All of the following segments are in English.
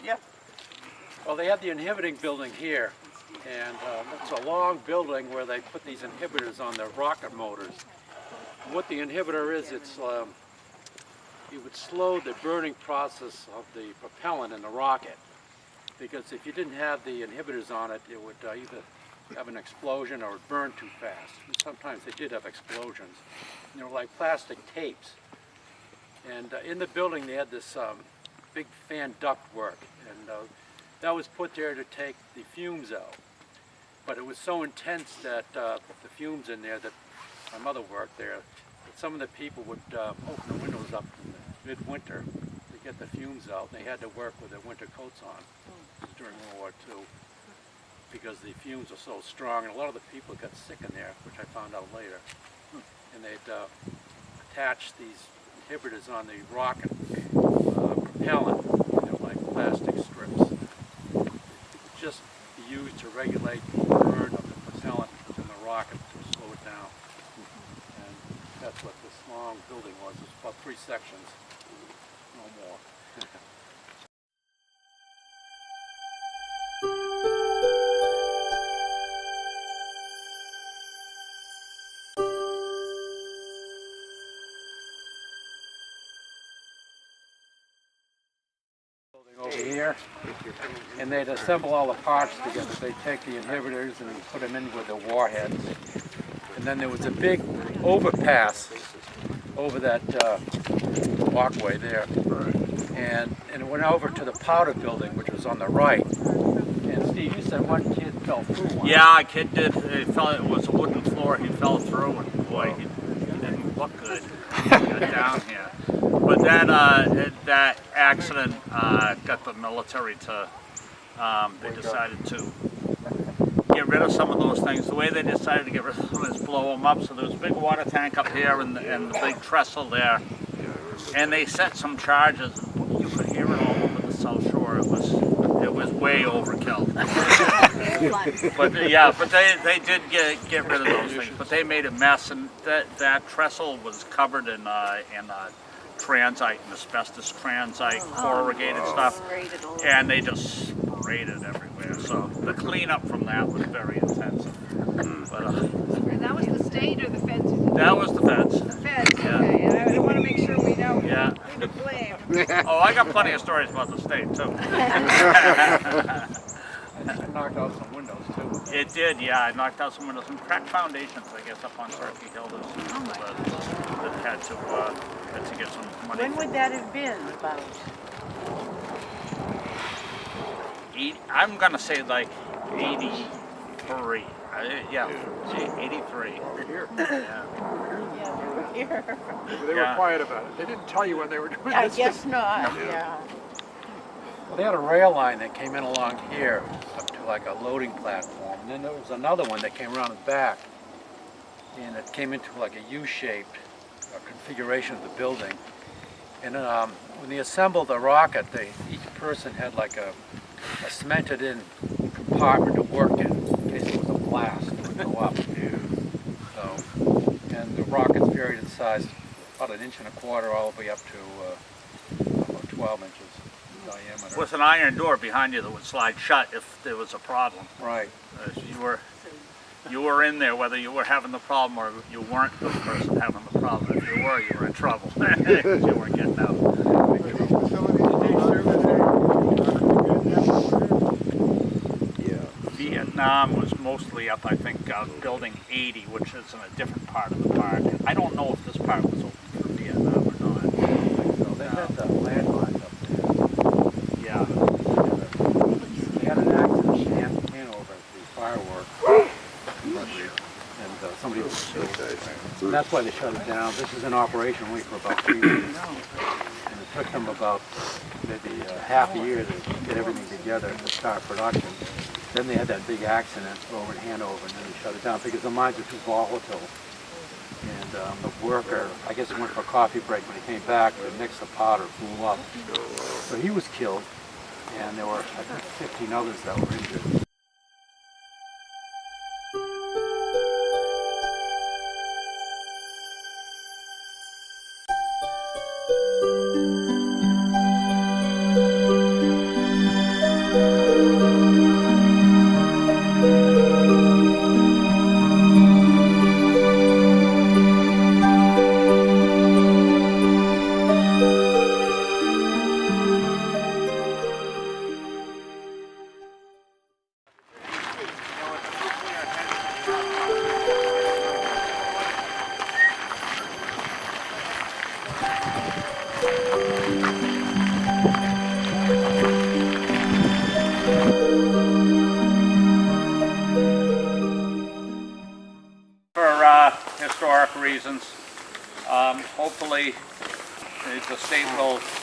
Yeah. Well, they had the inhibiting building here, and it's a long building where they put these inhibitors on the rocket motors. And what the inhibitor is, it would slow the burning process of the propellant in the rocket. Because if you didn't have the inhibitors on it, it would either have an explosion or it burn too fast. And sometimes they did have explosions. And they were like plastic tapes. And in the building they had this big fan duct work, and that was put there to take the fumes out. But it was so intense that the fumes in there, that my mother worked there, that some of the people would open the windows up in the midwinter to get the fumes out, and they had to work with their winter coats on during World War II because the fumes were so strong, and a lot of the people got sick in there, which I found out later. And they'd attach these inhibitors on the rocket propellant. They're like plastic strips. It would just be used to regulate the burn of the propellant in the rocket to slow it down. And that's what this long building was. It was about 3 sections, no more. Over here, and they'd assemble all the parts together. They'd take the inhibitors and put them in with the warheads. And then there was a big overpass over that walkway there. And it went over to the powder building, which was on the right. And Steve, you said one kid fell through one. Yeah, a kid did. It was a wooden floor. He fell through, and boy, he didn't look good. He got down here. But that accident got the military to, they decided to get rid of some of those things. The way they decided to get rid of them is blow them up. So there was a big water tank up here and the big trestle there. And they set some charges. You could hear it all over the South Shore. It was way overkill. but they did get rid of those things. But they made a mess, and that trestle was covered in transite and asbestos transite, corrugated stuff, and they just sprayed it everywhere. So the cleanup from that was very intensive. But, and that was the state or the feds? That was the feds. The feds, Yeah. okay. And I want to make sure we know Yeah. who to blame. Oh, I got plenty of stories about the state too. It knocked out some windows too. It did, yeah. It knocked out some windows, some cracked foundations, I guess, up on Turkey Hill that had to get some money. When would that have been about? I'm gonna say like 83. Yeah, 83. Here. Yeah. Yeah, they were here. They were quiet about it. They didn't tell you when they were doing I this. guess not, yeah. Well, they had a rail line that came in along here up to like a loading platform, and then there was another one that came around the back, and it came into like a U-shaped configuration of the building. And when they assembled the rocket, each person had like a cemented in compartment to work in case there was a blast that would go up. So, and the rockets varied in size about 1.25 inches all the way up to about 12 inches diameter. With an iron door behind you that would slide shut if there was a problem. Right. You were in there whether you were having the problem or you weren't the person having the problem. If you were in trouble. You weren't getting out. Vietnam was mostly up, I think, building 80, which is in a different part of the park. I don't know if this part was open for Vietnam or not. So they had the landmines up there. Yeah. They had an accident in Hanover at the fireworks. And somebody was killed. And that's why they shut it down. This is in operation only for about 3 weeks. And it took them about maybe half a year to get everything together to start production. Then they had that big accident over in Hanover, and then they shut it down because the mines were too volatile. And the worker, I guess he went for a coffee break. When he came back to mix the powder, blew up. So he was killed, and there were, I think, 15 others that were injured.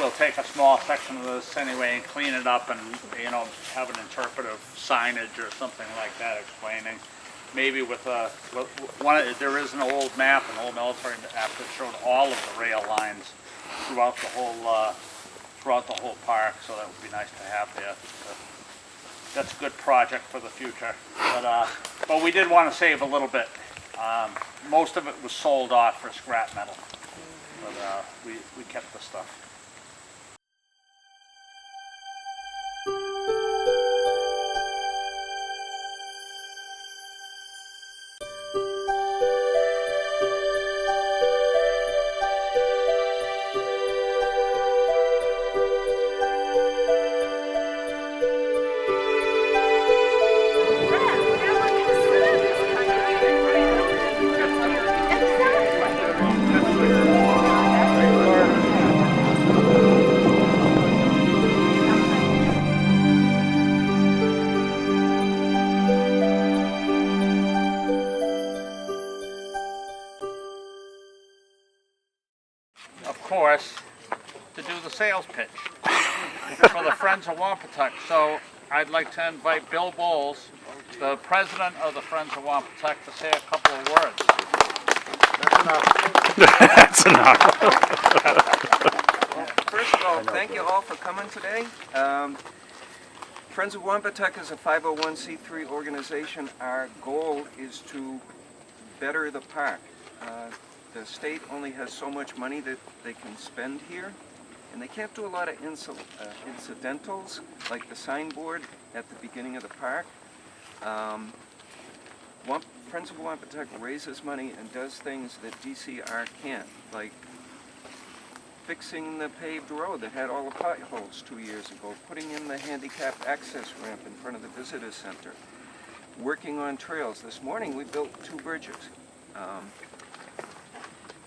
we'll take a small section of this anyway and clean it up and, you know, have an interpretive signage or something like that explaining. Maybe with there is an old map, an old military map that showed all of the rail lines throughout the whole park, so that would be nice to have there. That's a good project for the future. But we did want to save a little bit. Most of it was sold off for scrap metal, but we kept the stuff. Of course, to do the sales pitch for the Friends of Wompatuck. So I'd like to invite Bill Bowles, the president of the Friends of Wompatuck, to say a couple of words. That's enough. First of all, thank you all for coming today. Friends of Wompatuck is a 501c3 organization. Our goal is to better the park. The state only has so much money that they can spend here, and they can't do a lot of incidentals, like the signboard at the beginning of the park. Friends of Wompatuck raises money and does things that DCR can't, like fixing the paved road that had all the potholes 2 years ago, putting in the handicapped access ramp in front of the visitor center, working on trails. This morning we built 2 bridges.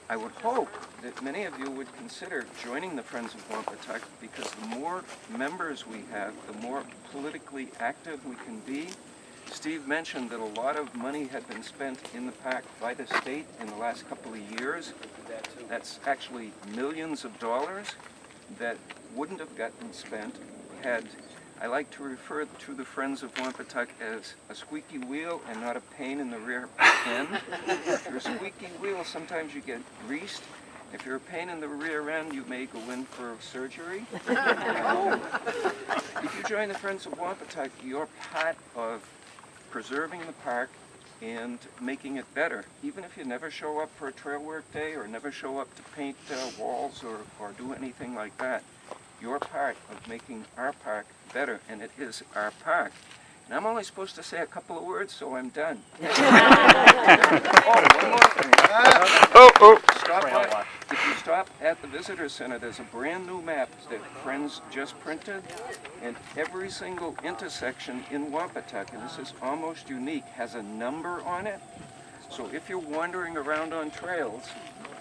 I would hope that many of you would consider joining the Friends of Wompatuck, because the more members we have, the more politically active we can be. Steve mentioned that a lot of money had been spent in the park by the state in the last couple of years. That's actually millions of dollars that wouldn't have gotten spent had, I like to refer to the Friends of Wompatuck as a squeaky wheel and not a pain in the rear end. If you're a squeaky wheel, sometimes you get greased. If you're a pain in the rear end, you may go in for surgery. If you join the Friends of Wompatuck, you're part of preserving the park and making it better. Even if you never show up for a trail work day or never show up to paint walls or do anything like that, you're part of making our park better, and it is our park. And I'm only supposed to say a couple of words, so I'm done. One more thing. If you stop at the visitor center, there's a brand new map that Friends just printed, and every single intersection in Wompatuck, and this is almost unique, has a number on it. So if you're wandering around on trails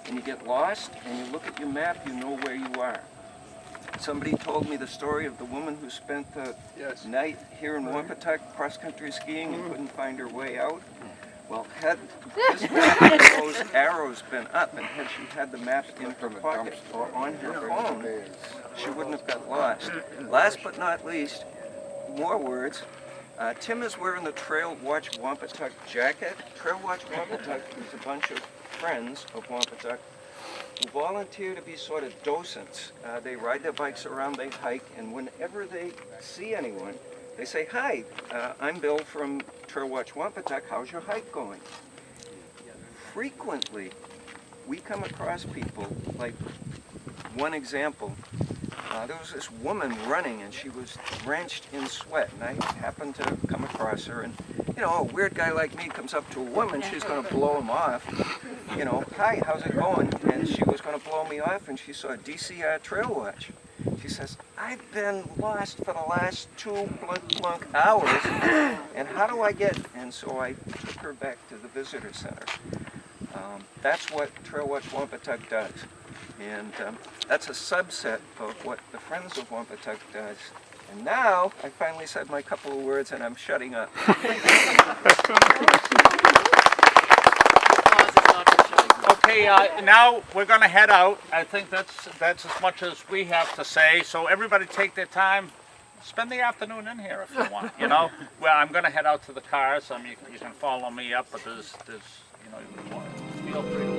and you get lost and you look at your map, you know where you are. Somebody told me the story of the woman who spent the night here in Wompatuck cross-country skiing and couldn't find her way out. Well, had this map with those arrows been up, and had she had the map in her pocket or on her phone, she wouldn't have got lost. Last but not least, more words. Tim is wearing the Trail Watch Wompatuck jacket. Trail Watch Wompatuck is a bunch of friends of Wompatuck who volunteer to be sort of docents. They ride their bikes around, they hike, and whenever they see anyone, they say, "Hi, I'm Bill from Trail Watch Wompatuck. How's your hike going?" Frequently, we come across people, like one example, there was this woman running and she was drenched in sweat, and I happened to come across her, and you know, a weird guy like me comes up to a woman, she's going to blow him off. You know, "Hi, how's it going?" And she was going to blow me off, and she saw DCR Trail Watch. She says, "I've been lost for the last 2 blunk hours, and how do I get?" And so I took her back to the visitor center. That's what Trail Watch Wompatuck does. And that's a subset of what the Friends of Wompatuck does. And now, I finally said my couple of words and I'm shutting up. Okay, now we're going to head out. I think that's as much as we have to say. So everybody take their time. Spend the afternoon in here if you want, you know. Well, I'm going to head out to the cars. You can follow me up, but there's you know, feel free to